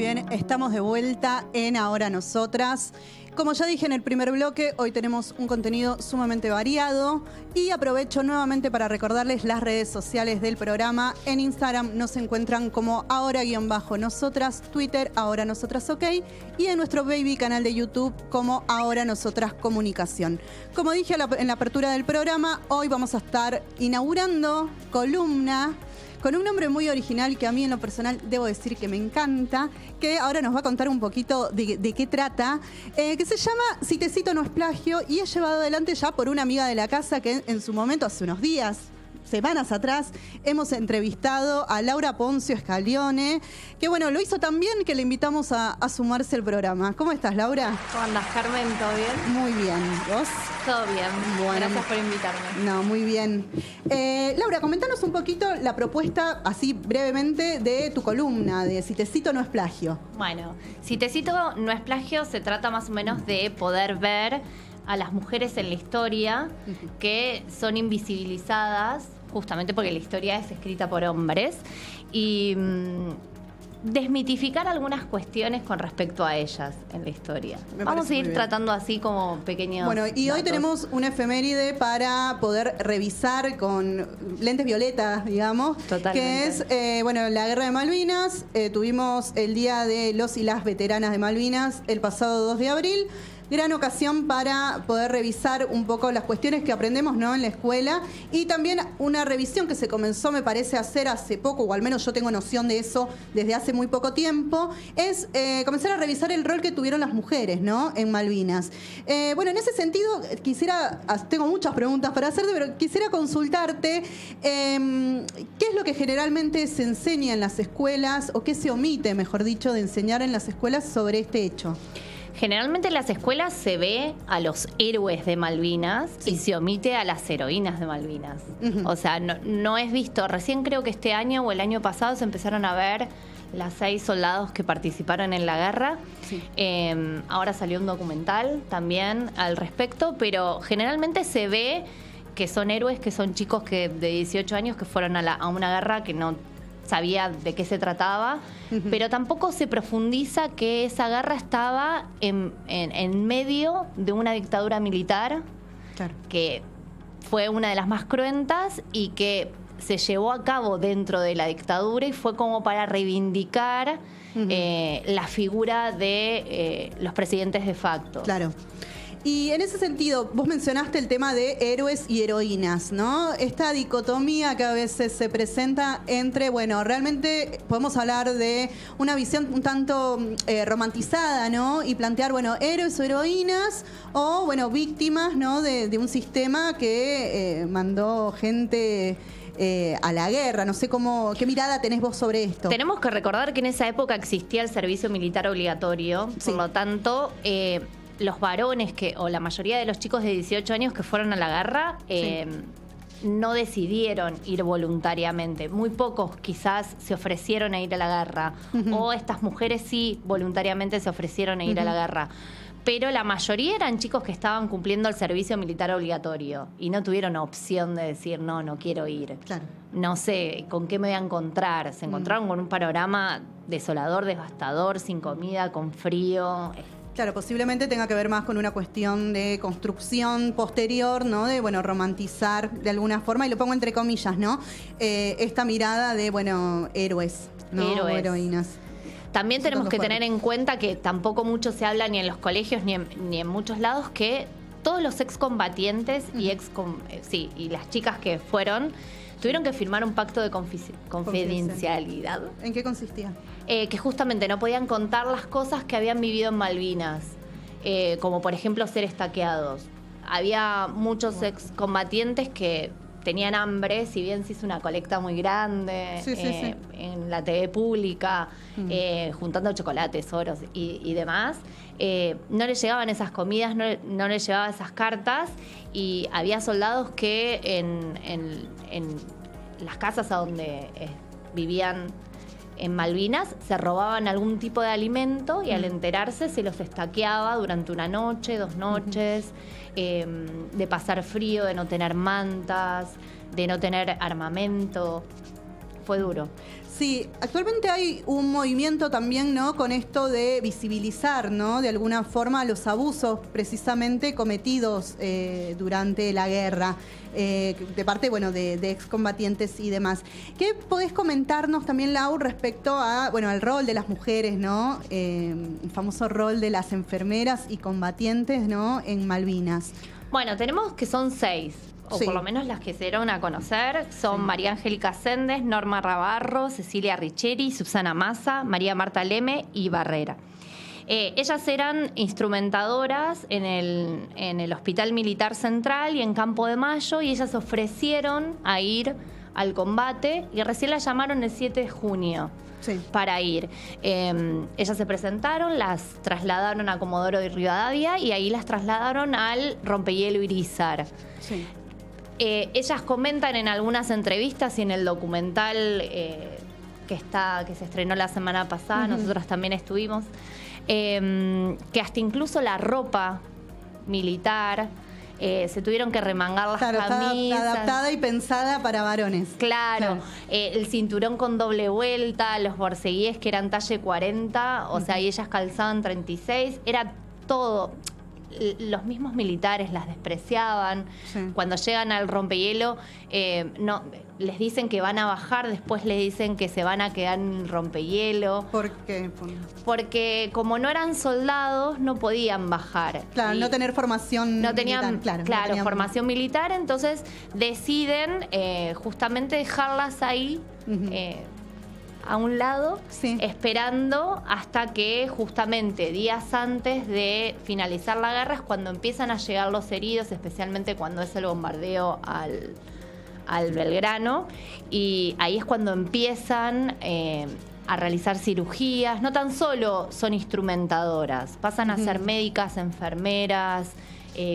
bien, estamos de vuelta en Ahora Nosotras. Como ya dije en el primer bloque, hoy tenemos un contenido sumamente variado y aprovecho nuevamente para recordarles las redes sociales del programa. En Instagram nos encuentran como Ahora_Nosotras, Twitter Ahora Nosotras OK y en nuestro baby canal de YouTube como Ahora Nosotras Comunicación. Como dije en la apertura del programa, hoy vamos a estar inaugurando columna con un nombre muy original que a mí en lo personal debo decir que me encanta, que ahora nos va a contar un poquito de qué trata, que se llama Si te cito no es plagio y es llevado adelante ya por una amiga de la casa que en su momento, hace unos días, semanas atrás, hemos entrevistado a Laura Poncio Scaglione, que bueno, lo hizo tan bien que le invitamos a sumarse al programa. ¿Cómo estás, Laura? ¿Cómo andás, Carmen? ¿Todo bien? Muy bien. ¿Vos? Todo bien. Bueno, gracias por invitarme. No, muy bien. Laura, comentanos un poquito la propuesta, así brevemente, de tu columna, de Si te cito no es plagio. Bueno, Si te cito no es plagio, se trata más o menos de poder ver a las mujeres en la historia que son invisibilizadas, justamente porque la historia es escrita por hombres, y desmitificar algunas cuestiones con respecto a ellas en la historia. Vamos a ir tratando así como pequeños Bueno, y datos. hoy tenemos una efeméride para poder revisar con lentes violetas, digamos. Totalmente. Que es, bueno, la Guerra de Malvinas. Tuvimos el Día de los y las Veteranas de Malvinas el pasado 2 de abril. Gran ocasión para poder revisar un poco las cuestiones que aprendemos, ¿no?, en la escuela, y también una revisión que se comenzó, me parece, a hacer hace poco, o al menos yo tengo noción de eso desde hace muy poco tiempo, es comenzar a revisar el rol que tuvieron las mujeres, ¿no?, en Malvinas. Bueno, en ese sentido, tengo muchas preguntas para hacerte, pero quisiera consultarte qué es lo que generalmente se enseña en las escuelas, o qué se omite, mejor dicho, de enseñar en las escuelas sobre este hecho. Generalmente en las escuelas se ve a los héroes de Malvinas y se omite a las heroínas de Malvinas. O sea, no es visto. Recién creo que este año o el año pasado se empezaron a ver las 6 soldados que participaron en la guerra. Sí. Ahora salió un documental también al respecto, pero generalmente se ve que son héroes, que son chicos de 18 años que fueron a una guerra que no sabía de qué se trataba, pero tampoco se profundiza que esa guerra estaba en medio de una dictadura militar, claro, que fue una de las más cruentas y que se llevó a cabo dentro de la dictadura y fue como para reivindicar la figura de los presidentes de facto. Claro. Y en ese sentido, vos mencionaste el tema de héroes y heroínas, ¿no? Esta dicotomía que a veces se presenta entre, bueno, realmente podemos hablar de una visión un tanto romantizada, ¿no? Y plantear, bueno, héroes o heroínas o, bueno, víctimas, ¿no?, de un sistema que mandó gente a la guerra. No sé qué mirada tenés vos sobre esto. Tenemos que recordar que en esa época existía el servicio militar obligatorio, sí, por lo tanto los varones o la mayoría de los chicos de 18 años que fueron a la guerra no decidieron ir voluntariamente. Muy pocos quizás se ofrecieron a ir a la guerra. O estas mujeres sí voluntariamente se ofrecieron a ir a la guerra. Pero la mayoría eran chicos que estaban cumpliendo el servicio militar obligatorio y no tuvieron opción de decir, no quiero ir. Claro. No sé con qué me voy a encontrar. Se encontraron con un panorama desolador, devastador, sin comida, con frío. Claro, posiblemente tenga que ver más con una cuestión de construcción posterior, ¿no? De, bueno, romantizar de alguna forma, y lo pongo entre comillas, ¿no? Esta mirada de, bueno, héroes, ¿no? Héroes. O heroínas. También tenemos que tener en cuenta que tampoco mucho se habla ni en los colegios ni en muchos lados que todos los excombatientes y las chicas que fueron tuvieron que firmar un pacto de confidencialidad. ¿En qué consistía? Que justamente no podían contar las cosas que habían vivido en Malvinas, como por ejemplo ser estaqueados. Había muchos excombatientes que tenían hambre, si bien se hizo una colecta muy grande en la TV pública, juntando chocolates, oros y demás. No les llegaban esas comidas, no les llegaban esas cartas, y había soldados que en las casas a donde vivían en Malvinas se robaban algún tipo de alimento y al enterarse se los estaqueaba durante una noche, 2 noches, de pasar frío, de no tener mantas, de no tener armamento. fue duro. Sí, actualmente hay un movimiento también, ¿no? Con esto de visibilizar, ¿no? De alguna forma los abusos precisamente cometidos durante la guerra, de parte, bueno, de excombatientes y demás. ¿Qué podés comentarnos también, Lau, respecto a, bueno, al rol de las mujeres, ¿no? El famoso rol de las enfermeras y combatientes, ¿no? En Malvinas. Bueno, tenemos que son 6. O Sí. por lo menos las que se dieron a conocer, son María Angélica Sendes, Norma Rabarro, Cecilia Richeri, Susana Massa, María Marta Leme y Barrera. Ellas eran instrumentadoras en el Hospital Militar Central y en Campo de Mayo, y ellas ofrecieron a ir al combate y recién las llamaron el 7 de junio. Sí. Para ir. Ellas se presentaron, las trasladaron a Comodoro y Rivadavia y ahí las trasladaron al Rompehielo Irizar. Sí. Ellas comentan en algunas entrevistas y en el documental que se estrenó la semana pasada, nosotros también estuvimos, que hasta incluso la ropa militar se tuvieron que remangar las camisas. Está adaptada y pensada para varones. Claro. El cinturón con doble vuelta, los borceguíes que eran talle 40, o sea, y ellas calzaban 36, era todo. Los mismos militares las despreciaban. Sí. Cuando llegan al rompehielo, no, les dicen que van a bajar, después les dicen que se van a quedar en el rompehielo. ¿Por qué? Porque como no eran soldados, no podían bajar. Claro, Y no tener formación no tenían, militar. claro, no tenían formación militar, entonces deciden justamente dejarlas ahí. A un lado, Sí. esperando hasta que justamente días antes de finalizar la guerra es cuando empiezan a llegar los heridos, especialmente cuando es el bombardeo al Belgrano, y ahí es cuando empiezan a realizar cirugías. No tan solo son instrumentadoras, pasan a ser médicas, enfermeras,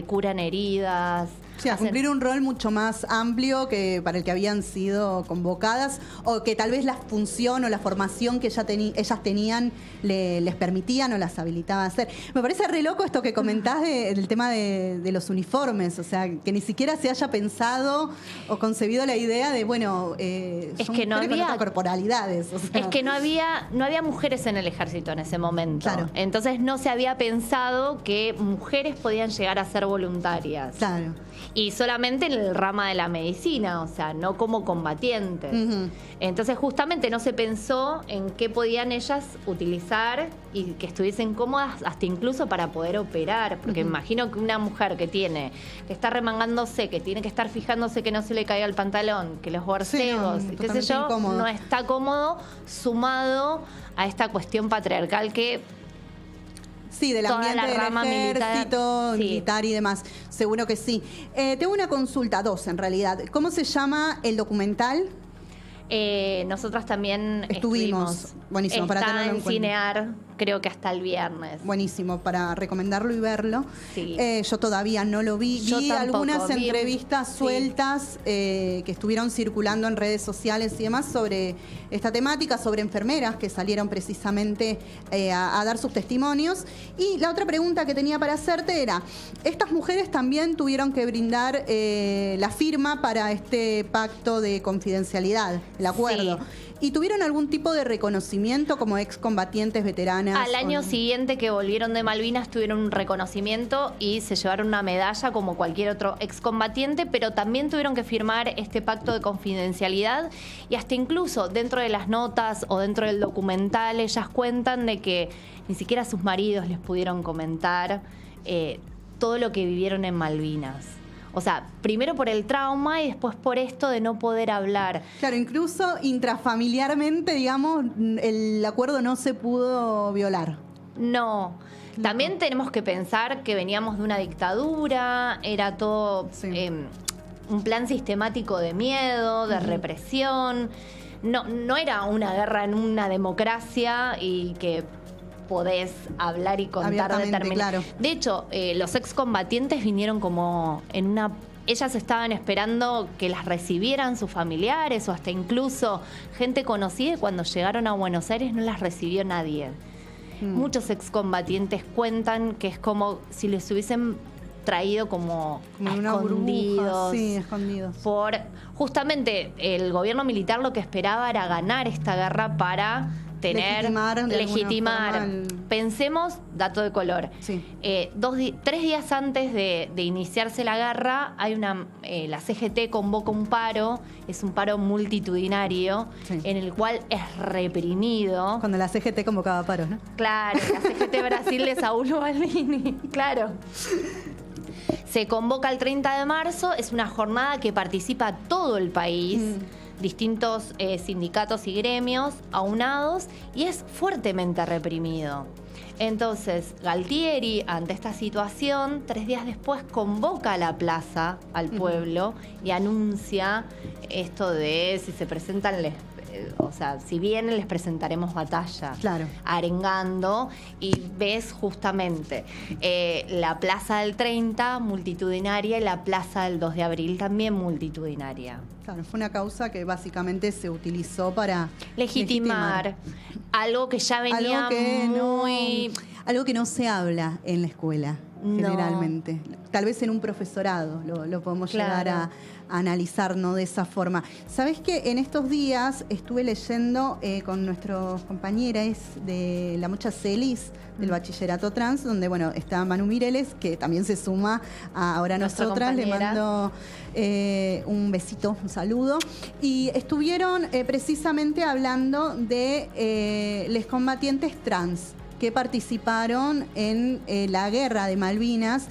curan heridas. O sea, cumplir un rol mucho más amplio que para el que habían sido convocadas, o que tal vez la función o la formación que ellas tenían les permitían o las habilitaba a hacer. Me parece re loco esto que comentás del tema de los uniformes, o sea, que ni siquiera se haya pensado o concebido la idea de, bueno, son que no mujeres con había- otras corporalidades. O sea. Es que no había mujeres en el ejército en ese momento. Claro. Entonces no se había pensado que mujeres podían llegar a ser voluntarias. Claro. Y solamente en el rama de la medicina, o sea, no como combatientes. Ujú. Entonces justamente no se pensó en qué podían ellas utilizar y que estuviesen cómodas hasta incluso para poder operar. Porque me imagino que una mujer que está remangándose, que tiene que estar fijándose que no se le caiga el pantalón, que los borcegos, Sí, no, qué sé yo, totalmente incómodo. no está cómodo sumado a esta cuestión patriarcal que Sí, del toda ambiente la del rama ejército, sí. militar y demás. Seguro que sí. Tengo una consulta, 2 en realidad. ¿Cómo se llama el documental? nosotras también Estuvimos. Buenísimo, para Está tenerlo en en cuenta. Cinear, creo que hasta el viernes. Buenísimo, para recomendarlo y verlo. Sí. Yo todavía no lo vi. Yo Vi tampoco, algunas vi- entrevistas sí. sueltas que estuvieron circulando en redes sociales y demás sobre esta temática, sobre enfermeras que salieron precisamente a dar sus testimonios. Y la otra pregunta que tenía para hacerte era, estas mujeres también tuvieron que brindar la firma para este pacto de confidencialidad, el acuerdo. Sí. ¿Y tuvieron algún tipo de reconocimiento como excombatientes veteranas? Al año o no? siguiente que volvieron de Malvinas tuvieron un reconocimiento y se llevaron una medalla como cualquier otro excombatiente, pero también tuvieron que firmar este pacto de confidencialidad y hasta incluso dentro de las notas o dentro del documental ellas cuentan de que ni siquiera sus maridos les pudieron comentar todo lo que vivieron en Malvinas. O sea, primero por el trauma y después por esto de no poder hablar. Claro, incluso intrafamiliarmente, digamos, el acuerdo no se pudo violar. No. También tenemos que pensar que veníamos de una dictadura, era todo Sí. un plan sistemático de miedo, de represión. No era una guerra en una democracia y que podés hablar y contar Abiertamente, determinadas. claro. De hecho, los excombatientes vinieron como en una. Ellas estaban esperando que las recibieran sus familiares o hasta incluso gente conocida, y cuando llegaron a Buenos Aires no las recibió nadie. Muchos excombatientes cuentan que es como si les hubiesen traído como en una burbuja, sí, escondidos. Por justamente el gobierno militar lo que esperaba era ganar esta guerra para legitimar. Pensemos, dato de color. Sí. 3 días antes de iniciarse la guerra, hay la CGT convoca un paro, es un paro multitudinario, sí, en el cual es reprimido. Cuando la CGT convocaba paros, ¿no? Claro, la CGT Brasil de Saulo Balbini, claro. Se convoca el 30 de marzo, es una jornada que participa todo el país. Distintos sindicatos y gremios aunados, y es fuertemente reprimido. Entonces, Galtieri, ante esta situación, 3 días después convoca a la plaza, al pueblo, y anuncia esto de si se presentan, o sea, si vienen les presentaremos batalla. Claro. Arengando, y ves justamente la plaza del 30 multitudinaria y la plaza del 2 de abril también multitudinaria. Claro, fue una causa que básicamente se utilizó para legitimar algo que ya venía algo que no se habla en la escuela, generalmente. Tal vez en un profesorado lo podemos llegar a analizar, ¿no?, de esa forma. ¿Sabés que en estos días estuve leyendo con nuestros compañeros de la Mocha Celis, del bachillerato trans, donde, bueno, está Manu Mireles, que también se suma a nosotras. Le mando un besito, un saludo. Y estuvieron precisamente hablando de les combatientes trans que participaron en la guerra de Malvinas,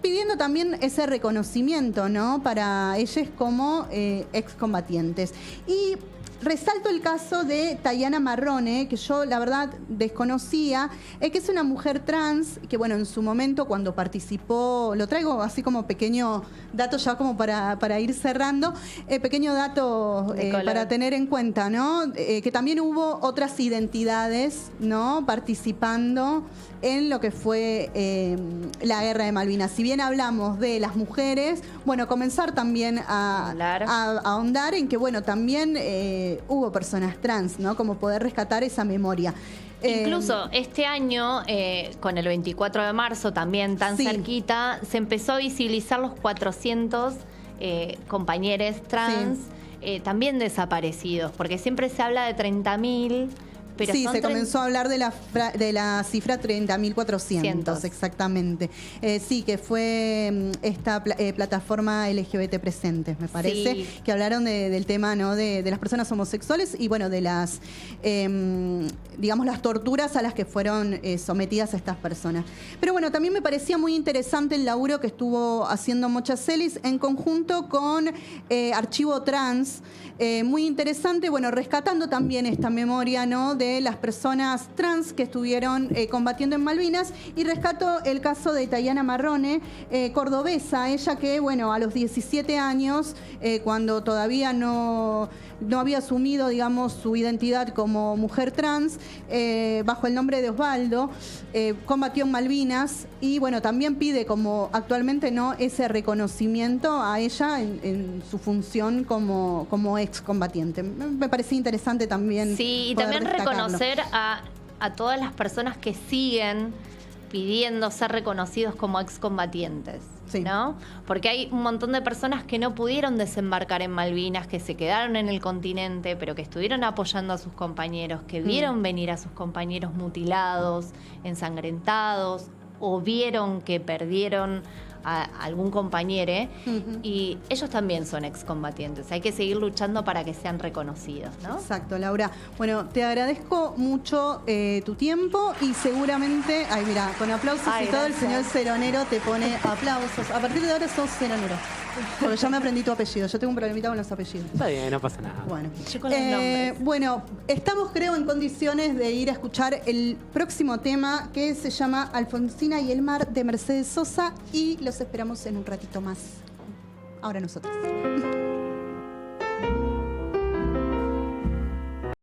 pidiendo también ese reconocimiento, ¿no?, para ellos como excombatientes. Y resalto el caso de Tayana Marrone, que yo la verdad desconocía, que es una mujer trans, que bueno, en su momento cuando participó, lo traigo así como pequeño dato ya como para ir cerrando, pequeño dato para tener en cuenta, ¿no? Que también hubo otras identidades, ¿no?, participando en lo que fue la guerra de Malvinas. Si bien hablamos de las mujeres, bueno, comenzar también a ahondar en que, bueno, también hubo personas trans, ¿no?, como poder rescatar esa memoria. Incluso este año, con el 24 de marzo, también tan cerquita, se empezó a visibilizar los 400 compañeros trans, también desaparecidos, porque siempre se habla de 30.000. Pero sí, se comenzó a hablar de la cifra 30.400, exactamente. Sí, que fue esta plataforma LGBT Presentes, me parece, que hablaron del tema, ¿no?, de las personas homosexuales y, bueno, de las, digamos, las torturas a las que fueron sometidas a estas personas. Pero, bueno, también me parecía muy interesante el laburo que estuvo haciendo Mocha Celis en conjunto con Archivo Trans. Muy interesante, bueno, rescatando también esta memoria, ¿no?, de las personas trans que estuvieron combatiendo en Malvinas, y rescato el caso de Tayana Marrone, cordobesa, ella que, bueno, a los 17 años, cuando todavía no había asumido, digamos, su identidad como mujer trans, bajo el nombre de Osvaldo, combatió en Malvinas y, bueno, también pide como actualmente, ¿no?, ese reconocimiento a ella en su función como excombatiente. Me parecía interesante también. Sí, y también reconocer a todas las personas que siguen pidiendo ser reconocidos como excombatientes, ¿no? Porque hay un montón de personas que no pudieron desembarcar en Malvinas, que se quedaron en el continente, pero que estuvieron apoyando a sus compañeros, que vieron venir a sus compañeros mutilados, ensangrentados, o vieron que perdieron a algún compañero, y ellos también son excombatientes. Hay que seguir luchando para que sean reconocidos, ¿no? Exacto, Laura. Bueno, te agradezco mucho tu tiempo, y seguramente, ay, mira, con aplausos y todo, el señor Ceronero te pone aplausos. A partir de ahora sos Ceronero, porque ya me aprendí tu apellido. Yo tengo un problemita con los apellidos. Está bien, no pasa nada. Bueno, yo con los nombres. Bueno, estamos, creo, en condiciones de ir a escuchar el próximo tema, que se llama Alfonsina y el mar, de Mercedes Sosa, y los esperamos en un ratito más. Ahora nosotros.